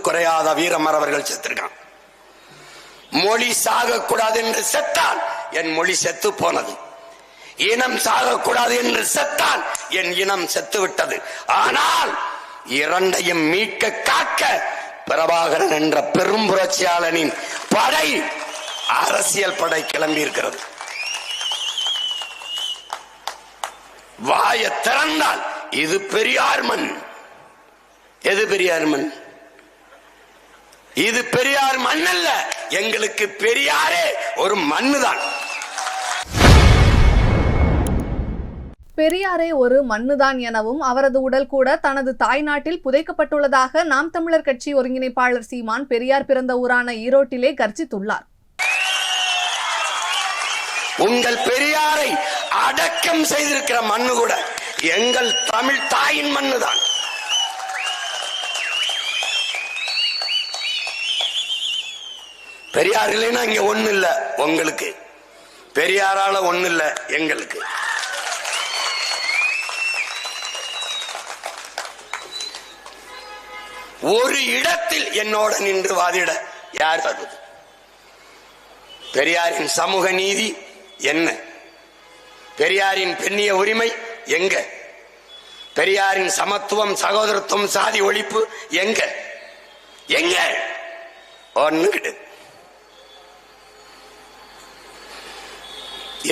குறையாத வீரமறவர்கள் செத்திருக்கான். மொழி சாகக்கூடாது என்று செத்தால் என் மொழி செத்து போனது. இனம் சாகக்கூடாது என்று செத்தால் என் இனம் செத்து விட்டது. ஆனால் இரண்டையும் மீட்க காக்க பிரபாகரன் என்ற பெரும் புரட்சியாளனின் படை, அரசியல் படை கிளம்பி இருக்கிறது. வாய திறந்தால் இது பெரியார் மண். எது பெரியார் மண்? இது பெரியார் மண் அல்ல. எங்களுக்கு பெரியாரே ஒரு மண்ணுதான். பெரியாரே ஒரு மண்ணுதான் எனவும் அவரது உடல் கூட தனது தாய்நாட்டில் புதைக்கப்பட்டுள்ளதாக நாம் தமிழர் கட்சி ஒருங்கிணைப்பாளர் சீமான் பெரியார் பிறந்த ஊரான ஈரோட்டிலே கர்ஜித்துள்ளார். உங்கள் பெரியாரை அடக்கம் செய்திருக்கிற மண்ணு கூட எங்கள் தமிழ் தாயின் மண்ணுதான். பெரியார் இல்லைன்னா இங்க ஒண்ணு இல்ல. உங்களுக்கு பெரியாரால ஒண்ணு இல்ல, எங்களுக்கு. ஒரு இடத்தில் என்னோட நின்று வாதிட யார் வருவது? பெரியாரின் சமூக நீதி என்ன? பெரியாரின் பெண்ணிய உரிமை எங்க? பெரியாரின் சமத்துவம், சகோதரத்துவம், சாதி ஒழிப்பு எங்க? எங்க? ஒண்ணு கிடையாது.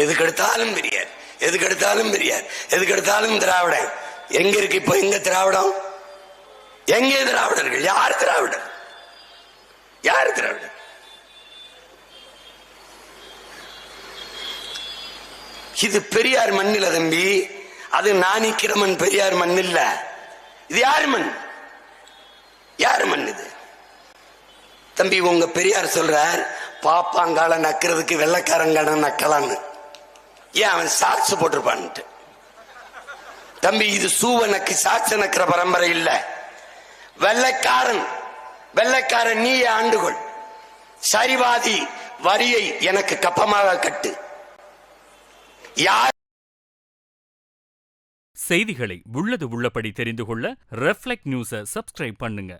எதுக்கெடுத்தாலும் பெரியார், எதுக்கெடுத்தாலும் பெரியார், எதுக்கெடுத்தாலும் திராவிடம். எங்க இருக்கு இப்ப? எங்க திராவிடம்? எங்கே திராவிடர்கள்? யார் திராவிடர்? யார் திராவிடர்? இது பெரியார் மண் இல்ல தம்பி. அது நாணிக்கிற மண், பெரியார் மண் இல்ல. இது யார் மண்? யார் மண் இது தம்பி? உங்க பெரியார் சொல்றார், பாப்பாங்கால நக்கிறதுக்கு வெள்ளக்காரங்கான நக்கலான்னு. ஏன் அவன் சாட்சி போட்டிருப்பான்ட்டு. தம்பி, இது சூவனுக்கு சாட்சி நக்கிற பரம்பரை இல்ல. வெள்ளைக்காரன், வெள்ளைக்காரன் நீ ஆண்டுகொள், சரிவாதி வரியை எனக்கு கப்பமாக கட்டு. யார் செய்திகளை உள்ளது உள்ளபடி தெரிந்து கொள்ள ரெஃப்ளெக்ட் நியூஸை சப்ஸ்கிரைப் பண்ணுங்க.